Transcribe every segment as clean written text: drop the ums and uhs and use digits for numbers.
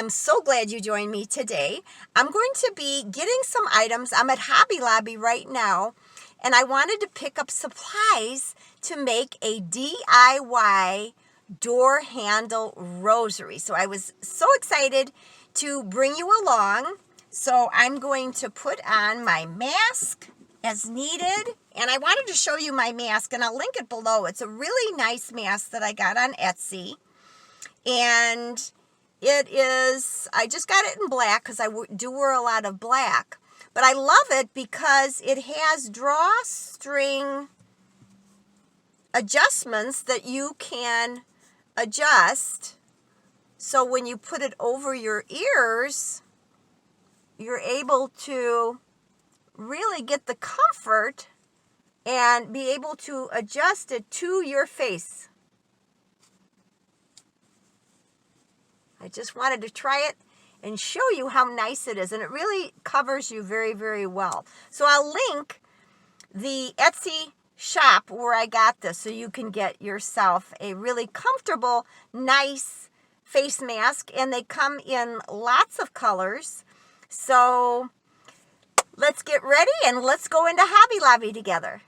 I'm so glad you joined me today. I'm going to be getting some items. I'm at Hobby Lobby right now, and I wanted to pick up supplies to make a DIY door handle rosary. So I was so excited to bring you along. So I'm going to put on my mask as needed, and I wanted to show you my mask, and I'll link it below. It's a really nice mask that I got on Etsy, and I just got it in black because I do wear a lot of black, but I love it because it has drawstring adjustments that you can adjust. So when you put it over your ears, you're able to really get the comfort and be able to adjust it to your face. I just wanted to try it and show you how nice it is, and it really covers you very, very well. So I'll link the Etsy shop where I got this so you can get yourself a really comfortable, nice face mask, and they come in lots of colors. So let's get ready and let's go into Hobby Lobby together.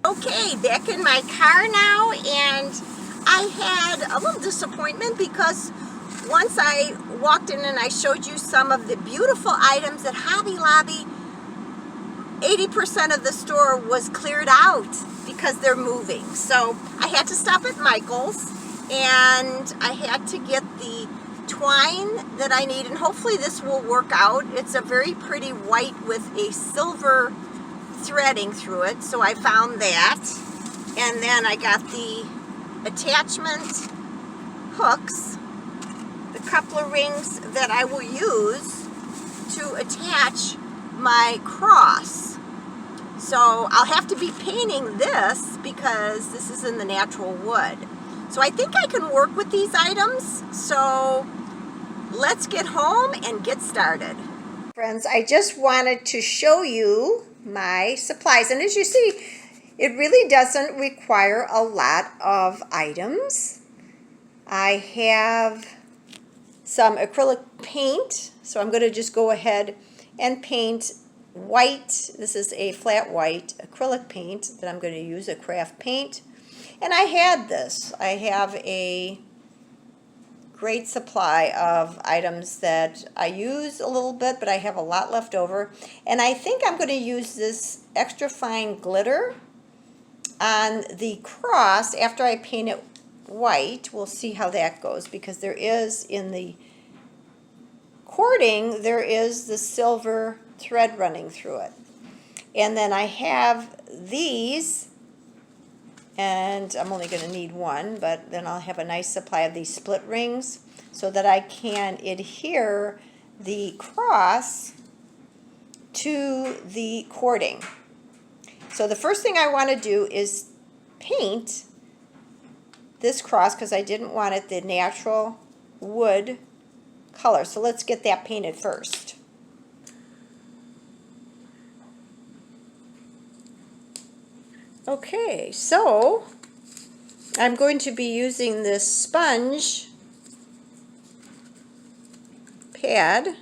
Okay, back in my car now, and I had a little disappointment because once I walked in and I showed you some of the beautiful items at Hobby Lobby, 80% of the store was cleared out because they're moving. So I had to stop at Michael's, and I had to get the twine that I need, and hopefully this will work out. It's a very pretty white with a silver threading through it, so I found that. And then I got the attachment hooks, the coupler rings that I will use to attach my cross. So I'll have to be painting this because this is in the natural wood. So I think I can work with these items. So let's get home and get started. Friends, I just wanted to show you my supplies, and as you see, it really doesn't require a lot of items. I have some acrylic paint, so I'm going to just go ahead and paint white. This is a flat white acrylic paint that I'm going to use, a craft paint. And I had this. I have a great supply of items that I use a little bit, but I have a lot left over. And I think I'm going to use this extra fine glitter on the cross after I paint it white. We'll see how that goes, because there is, in the cording, there is the silver thread running through it. And then I have these, and I'm only going to need one, but then I'll have a nice supply of these split rings so that I can adhere the cross to the cording. So the first thing I want to do is paint this cross because I didn't want it the natural wood color. So let's get that painted first. Okay, so I'm going to be using this sponge pad,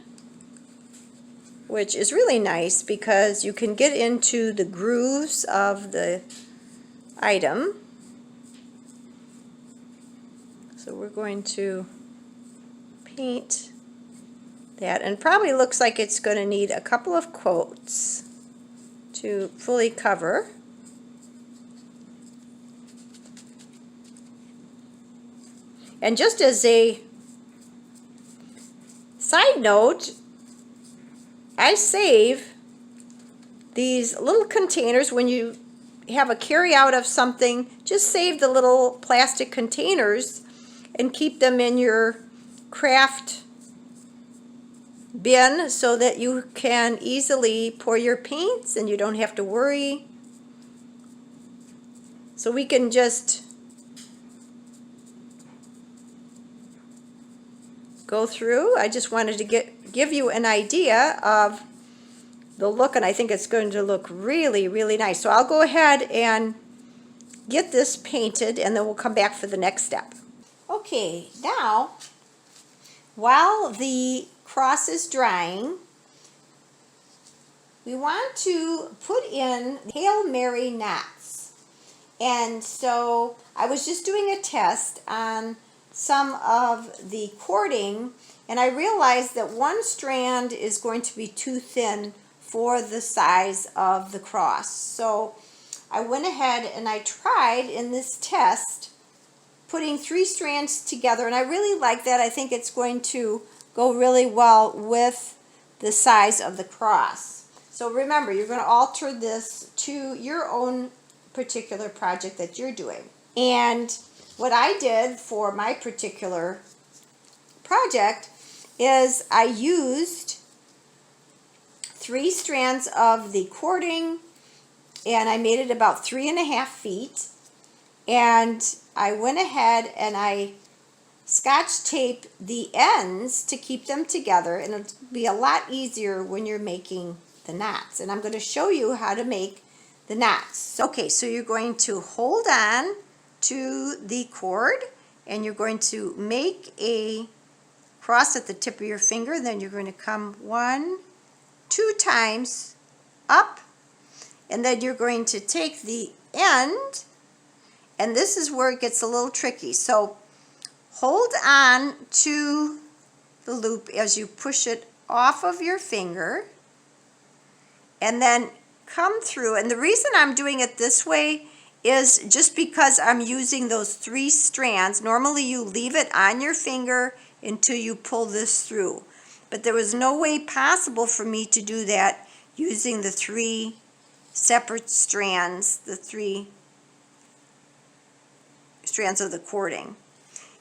which is really nice because you can get into the grooves of the item. So we're going to paint that, and probably looks like it's going to need a couple of coats to fully cover. And just as a side note, I save these little containers. When you have a carry out of something, just save the little plastic containers and keep them in your craft bin so that you can easily pour your paints and you don't have to worry. So we can just go through. I just wanted to give you an idea of the look, and I think it's going to look really, really nice. So I'll go ahead and get this painted, and then we'll come back for the next step. Okay, now, while the cross is drying, we want to put in Hail Mary knots. And so I was just doing a test on some of the cording, and I realized that one strand is going to be too thin for the size of the cross. So I went ahead and I tried in this test putting 3 strands together, and I really like that. I think it's going to go really well with the size of the cross. So remember, you're going to alter this to your own particular project that you're doing. And what I did for my particular project is I used 3 strands of the cording, and I made it about 3.5 feet. And I went ahead and I Scotch tape the ends to keep them together, and it'll be a lot easier when you're making the knots. And I'm going to show you how to make the knots. Okay, so you're going to hold on to the cord, and you're going to make a cross at the tip of your finger. Then you're going to come 1, 2 times up, and then you're going to take the end, and this is where it gets a little tricky. So hold on to the loop as you push it off of your finger, and then come through. And the reason I'm doing it this way is just because I'm using those 3 strands. Normally you leave it on your finger until you pull this through, but there was no way possible for me to do that using the 3 separate strands, the 3 strands of the cording.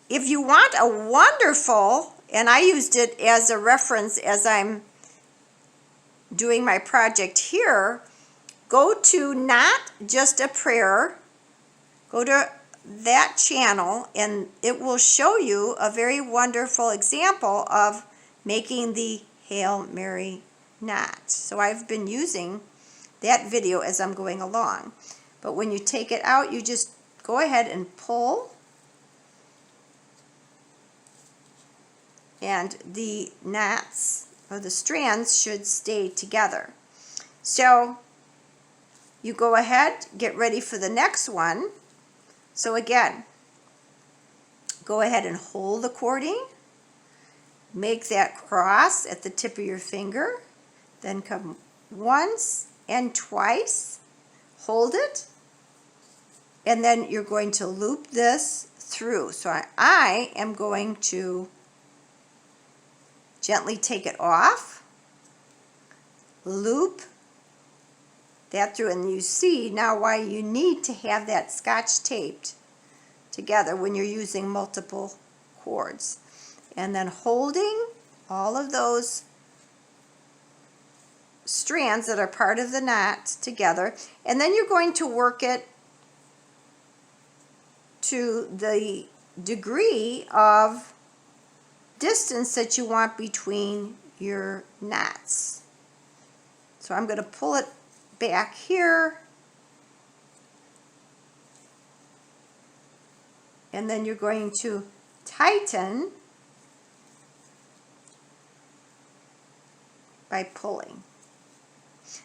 If you want a wonderful, and I used it as a reference as I'm doing my project here, go to Not Just a Prayer, go to that channel, and it will show you a very wonderful example of making the Hail Mary knot. So I've been using that video as I'm going along. But when you take it out, you just go ahead and pull, and the knots or the strands should stay together. So you go ahead, get ready for the next one. So again, go ahead and hold the cording, make that cross at the tip of your finger, then come once and twice, hold it, and then you're going to loop this through. So I am going to gently take it off, loop that through, and you see now why you need to have that Scotch taped together when you're using multiple cords. And then holding all of those strands that are part of the knot together, and then you're going to work it to the degree of distance that you want between your knots. So I'm going to pull it back here, and then you're going to tighten by pulling.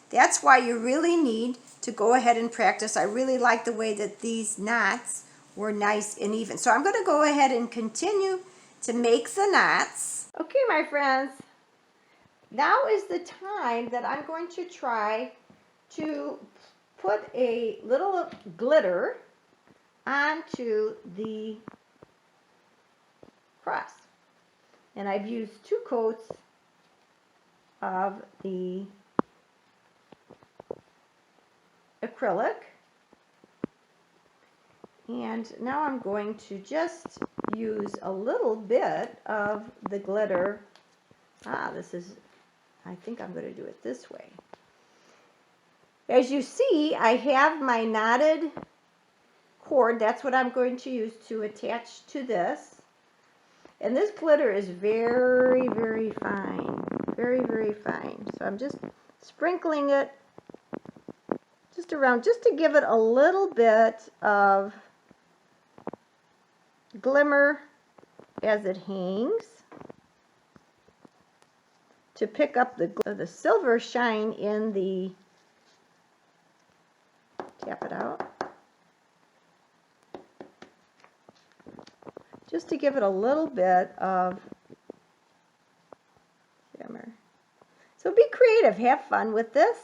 That's why you really need to go ahead and practice. I really like the way that these knots were nice and even. So I'm going to go ahead and continue to make the knots. Okay, my friends, now is the time that I'm going to try to put a little glitter onto the cross. And I've used 2 coats of the acrylic. And now I'm going to just use a little bit of the glitter. I think I'm going to do it this way. As you see, I have my knotted cord. That's what I'm going to use to attach to this. And this glitter is very, very fine. Very, very fine. So I'm just sprinkling it just around, just to give it a little bit of glimmer as it hangs, to pick up the silver shine in the, tap it out, just to give it a little bit of shimmer. So be creative, have fun with this.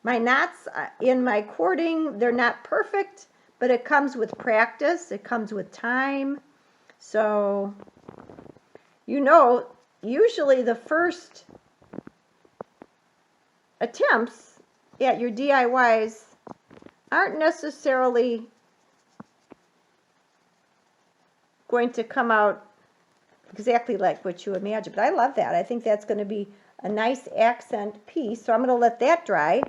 My knots in my cording, they're not perfect, but it comes with practice, it comes with time. So, you know, usually the first attempts at your DIYs aren't necessarily going to come out exactly like what you imagine. But I love that. I think that's going to be a nice accent piece. So I'm going to let that dry,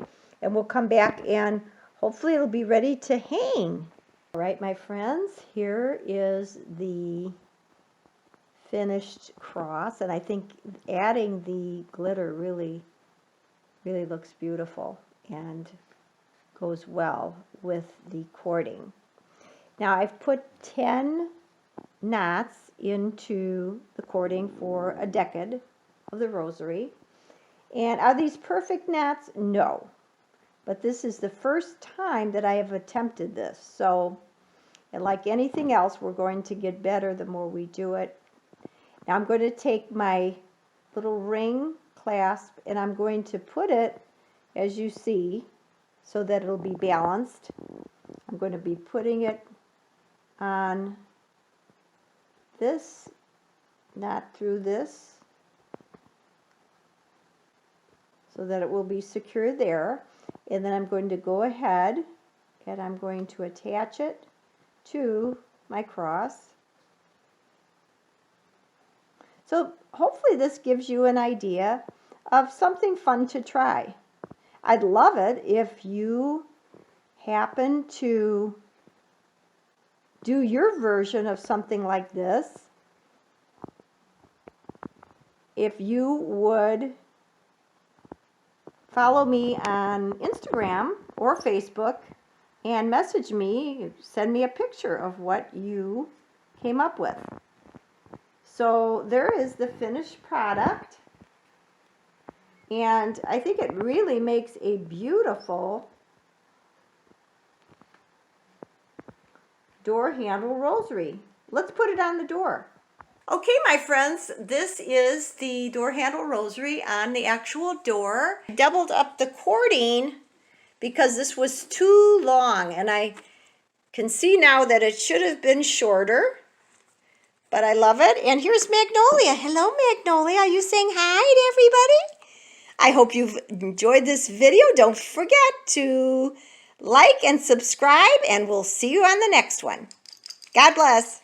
and we'll come back and hopefully it'll be ready to hang. All right, my friends, here is the finished cross, and I think adding the glitter really looks beautiful and goes well with the cording. Now I've put 10 knots into the cording for a decade of the Rosary. And are these perfect knots? No. But this is the first time that I have attempted this. So, and like anything else, we're going to get better the more we do it. Now I'm going to take my little ring clasp and I'm going to put it, as you see, so that it'll be balanced. I'm going to be putting it on this, not through this, so that it will be secure there. And then I'm going to go ahead and I'm going to attach it to my cross. So hopefully this gives you an idea of something fun to try. I'd love it if you happen to do your version of something like this. If you would follow me on Instagram or Facebook and message me, send me a picture of what you came up with. So there is the finished product, and I think it really makes a beautiful door handle rosary. Let's put it on the door. Okay, my friends, this is the door handle rosary on the actual door. I doubled up the cording because this was too long, and I can see now that it should have been shorter, but I love it. And here's Magnolia. Hello, Magnolia. Are you saying hi to everybody? I hope you've enjoyed this video. Don't forget to like and subscribe, and we'll see you on the next one. God bless.